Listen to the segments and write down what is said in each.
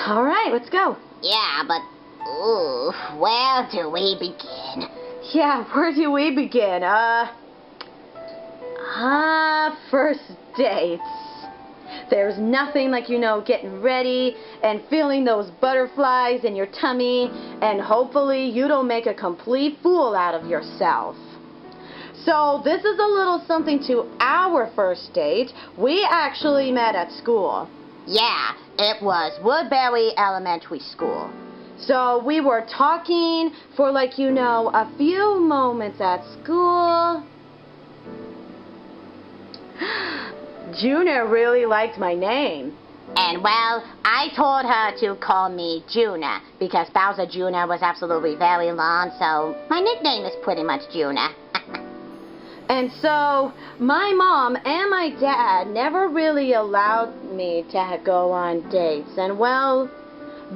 All right, let's go. Yeah, but, ooh, where do we begin? Yeah, where do we begin? First dates. There's nothing like, getting ready and feeling those butterflies in your tummy, and hopefully you don't make a complete fool out of yourself. So this is a little something to our first date. We actually met at school. Yeah, it was Woodbury Elementary School. So we were talking for a few moments at school. Juna really liked my name. And, well, I told her to call me Juna because Bowser Jr. was absolutely very long, so my nickname is pretty much Juna. And so my mom and my dad never really allowed me to go on dates. And, well,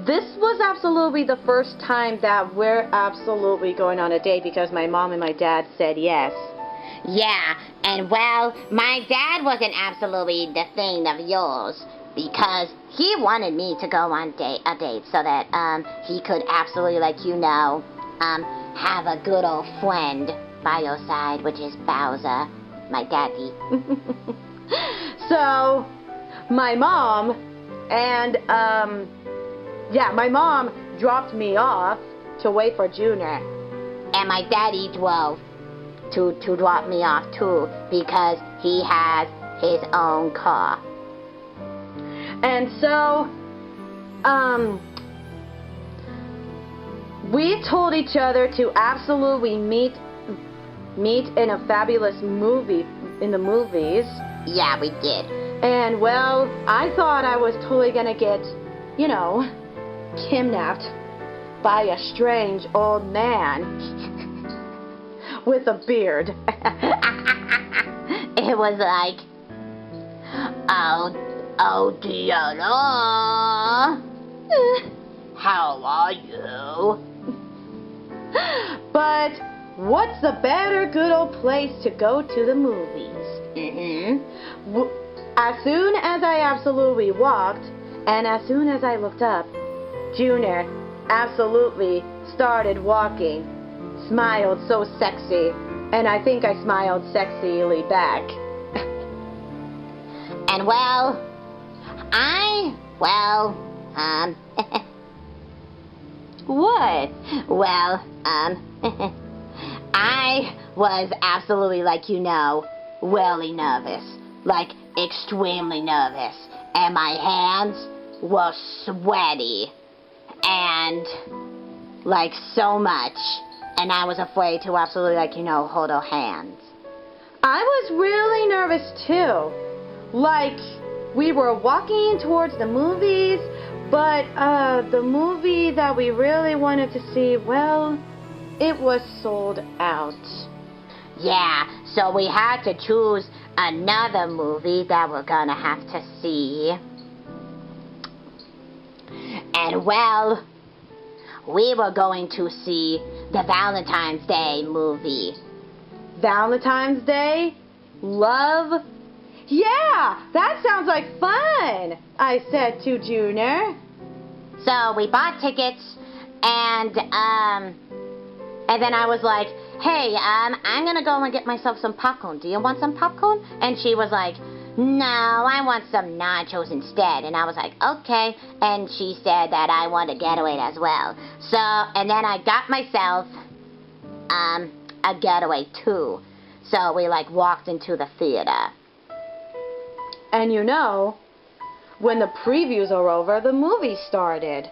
this was absolutely the first time that we're absolutely going on a date because my mom and my dad said yes. Yeah, and, well, my dad wasn't absolutely the thing of yours because he wanted me to go on a date so that he could absolutely, have a good old friend by your side, which is Bowser, my daddy. So, my mom and, my mom dropped me off to wait for Junior. And my daddy drove to drop me off too because he has his own car. And so, we told each other to absolutely meet in a fabulous movie, in the movies. Yeah, we did. And, well, I thought I was totally gonna get, kidnapped by a strange old man with a beard. It was like, oh dear Lord, how are you? But what's a better good old place to go to the movies? As soon as I absolutely walked, and as soon as I looked up, Junior absolutely started walking, smiled so sexy, and I think I smiled sexily back. And, well, What? Well, I was absolutely, really nervous. Extremely nervous. And my hands were sweaty. And, so much. And I was afraid to absolutely, hold her hands. I was really nervous, too. We were walking towards the movies, but the movie that we really wanted to see, well, it was sold out. Yeah, so we had to choose another movie that we're gonna have to see. And, well, we were going to see the Valentine's Day movie. Valentine's Day? Love? Yeah, that sounds like fun, I said to Junior. So we bought tickets, and then I was like, hey, I'm gonna go and get myself some popcorn. Do you want some popcorn? And she was like, no, I want some nachos instead. And I was like, okay. And she said that I want a getaway as well. So, and then I got myself a getaway too. So we walked into the theater. And when the previews are over, the movie started.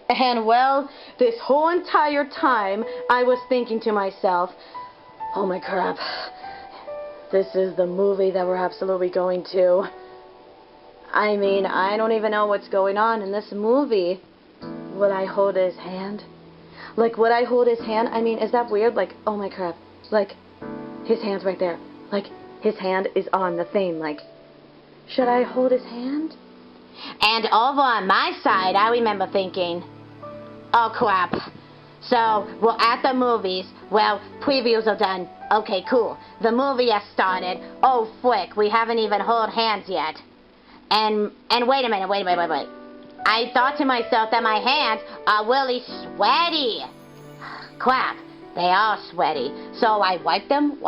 And, well, this whole entire time, I was thinking to myself, oh my crap, this is the movie that we're absolutely going to. I mean, I don't even know what's going on in this movie. Would I hold his hand? Would I hold his hand? I mean, is that weird? Oh my crap. His hand's right there. His hand is on the thing. Should I hold his hand? And over on my side, I remember thinking, oh crap. So, we're at the movies. Well, previews are done. Okay, cool. The movie has started. Oh, frick, we haven't even held hands yet. And wait a minute. I thought to myself that my hands are really sweaty. Crap, they are sweaty. So I wipe them,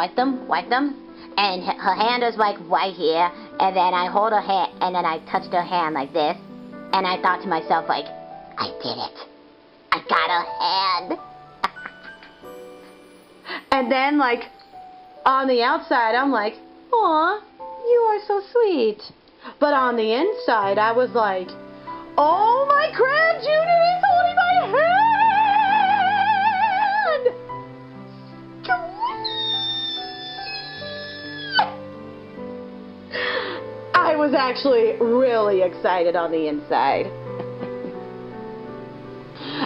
and her hand is like right here, and then I hold her hand, and then I touched her hand like this, and I thought to myself like, I did it. I got her hand. And then, like, on the outside, I'm like, aw, you are so sweet. But on the inside, I was like, oh my crap, Junior is holding my hand! I was actually really excited on the inside.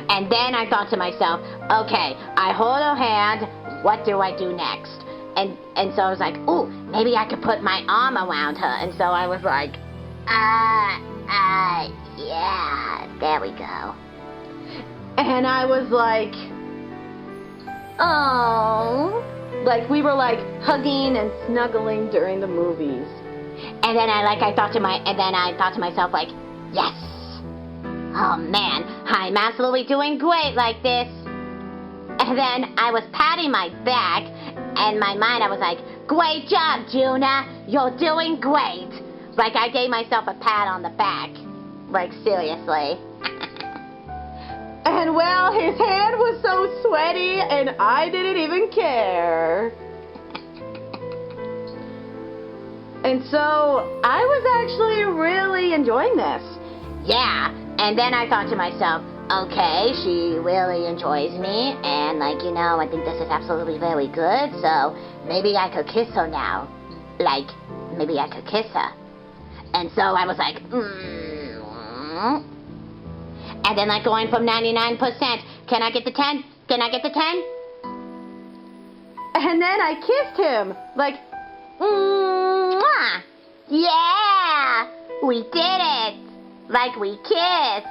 And then I thought to myself, okay, I hold her hand, what do I do next? And so I was like, ooh, maybe I could put my arm around her. And so I was like, yeah, there we go. And I was like, oh, like we were like hugging and snuggling during the movies. And then I thought to myself like, yes. Oh man, I'm absolutely doing great like this. And then I was patting my back, and in my mind I was like, great job, Juna, you're doing great. Like I gave myself a pat on the back. Like seriously. And well, his hand was so sweaty, and I didn't even care. And so I was actually really enjoying this. Yeah. And then I thought to myself, okay, she really enjoys me, and like, you know, I think this is absolutely very good, so maybe I could kiss her now. Like, maybe I could kiss her. And so I was like, And then like going from 99%, can I get the 10? Can I get the 10? And then I kissed him, like, yeah, we did it. Like we kissed.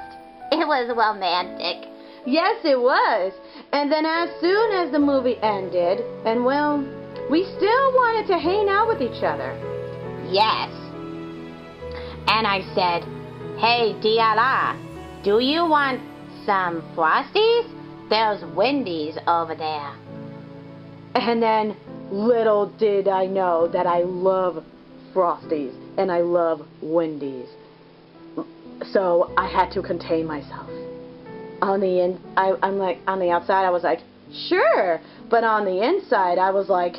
It was romantic. Yes, it was. And then as soon as the movie ended, and well, we still wanted to hang out with each other. Yes. And I said, hey, Diala, do you want some Frosties? There's Wendy's over there. And then little did I know that I love Frosties and I love Wendy's. So I had to contain myself. On the outside I was like, sure, but on the inside I was like,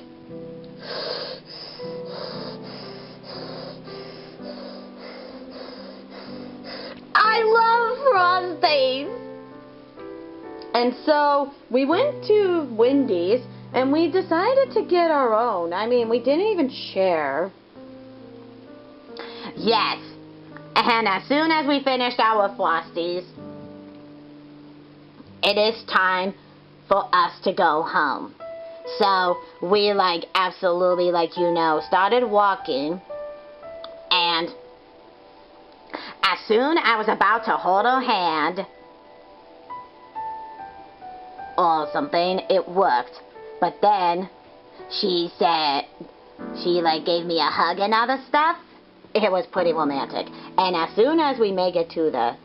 I love Frosties. And so we went to Wendy's and we decided to get our own. I mean, we didn't even share. Yes. And as soon as we finished our Frosties, it is time for us to go home. So we absolutely started walking, and as soon as I was about to hold her hand or something, it worked. But then she said, she gave me a hug and other stuff. It was pretty romantic. And as soon as we made it to the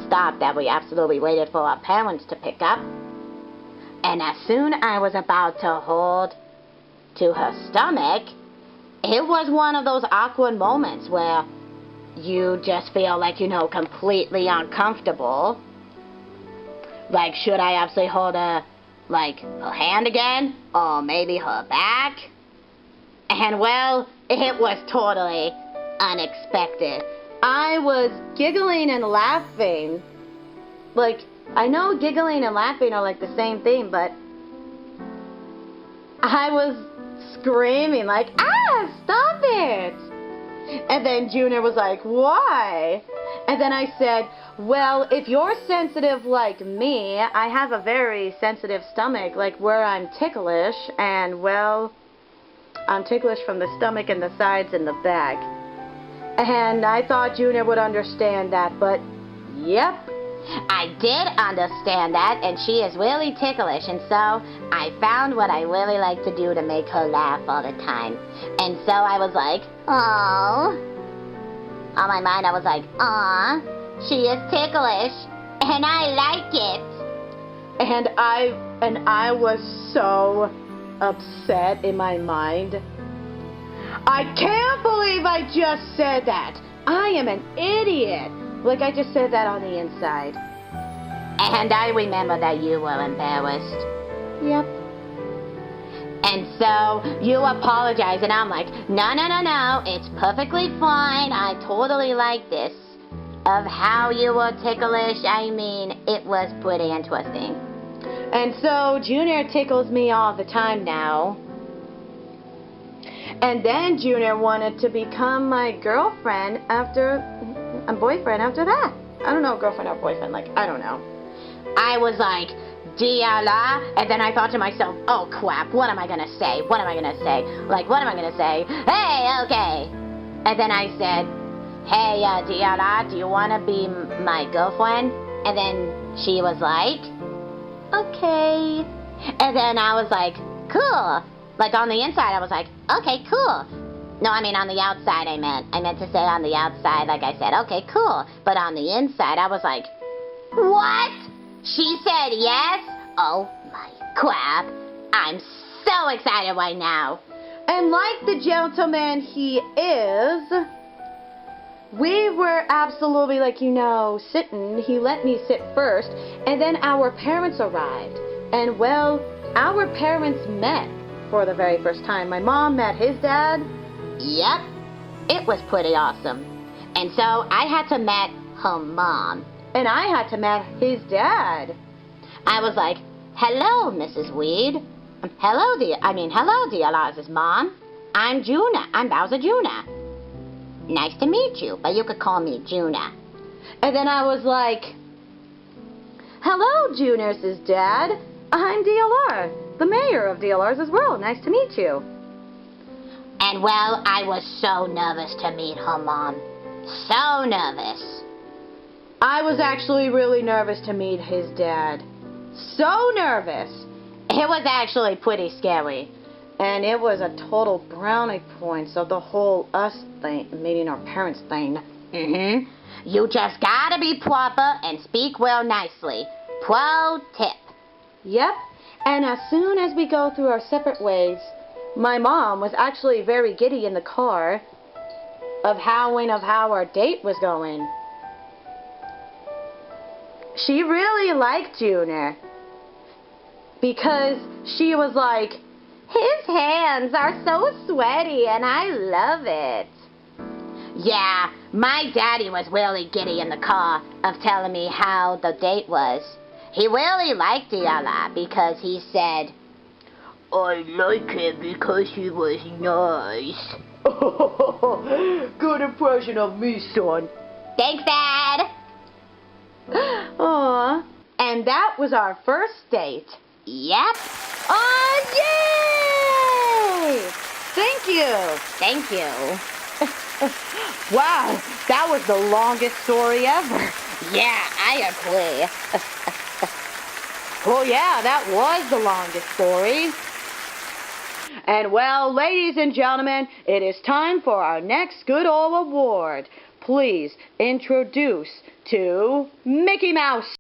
stop that we absolutely waited for our parents to pick up, and as soon as I was about to hold to her stomach, it was one of those awkward moments where you just feel completely uncomfortable. Should I actually hold her hand again? Or maybe her back? And well, it was totally unexpected. I was giggling and laughing. I know giggling and laughing are the same thing, but I was screaming stop it! And then Junior was like, why? And then I said, well, if you're sensitive like me, I have a very sensitive stomach, where I'm ticklish, and well, I'm ticklish from the stomach and the sides and the back. And I thought Junior would understand that, but yep. I did understand that, and she is really ticklish, and so I found what I really like to do to make her laugh all the time. And so I was like, aww. On my mind I was like, aww. She is ticklish, and I like it. And I was so upset in my mind. I can't believe I just said that. I am an idiot. Like I just said that on the inside. And I remember that you were embarrassed. Yep. And so you apologize, and I'm like, no, it's perfectly fine. I totally like this. Of how you were ticklish, I mean, it was pretty interesting. And so Junior tickles me all the time now. And then Junior wanted to become my girlfriend boyfriend after that. I don't know, girlfriend or boyfriend, like, I don't know. I was like, Diala, and then I thought to myself, oh crap, what am I gonna say? What am I gonna say? Like, what am I gonna say? Hey, okay. And then I said, hey, Diala, do you wanna be my girlfriend? And then she was like, okay. And then I was like, cool. Like on the inside, I was like, okay, cool. No, I mean on the outside I meant to say on the outside, like I said, okay, cool. But on the inside, I was like, what? She said yes? Oh my crap. I'm so excited right now. And like the gentleman he is, we were absolutely like, sitting. He let me sit first. And then our parents arrived. And well, our parents met for the very first time. My mom met his dad. Yep, it was pretty awesome. And so I had to meet her mom. And I had to meet his dad. I was like, hello, Mrs. Weed. Hello, Dialaz's mom. I'm Juna. I'm Bowser Juna. Nice to meet you, but you could call me Juna. And then I was like, hello, Junior's dad. I'm DLR, the mayor of DLR's world. Nice to meet you. And well, I was so nervous to meet her mom. So nervous. I was actually really nervous to meet his dad. So nervous. It was actually pretty scary. And it was a total brownie points of the whole us thing, meeting our parents thing. You just gotta be proper and speak well nicely. Pro tip. Yep. And as soon as we go through our separate ways, my mom was actually very giddy in the car of how our date was going. She really liked Junior because she was like, his hands are so sweaty and I love it. Yeah, my daddy was really giddy in the car of telling me how the date was. He really liked Diala because he said, I like him because he was nice. Good impression of me, son. Thanks, Dad. Aww. And that was our first date. Yep. Oh, yay! Thank you. Thank you. Wow, that was the longest story ever. Yeah, I agree. Well, yeah, that was the longest story. And well, ladies and gentlemen, it is time for our next good old award. Please introduce to Mickey Mouse.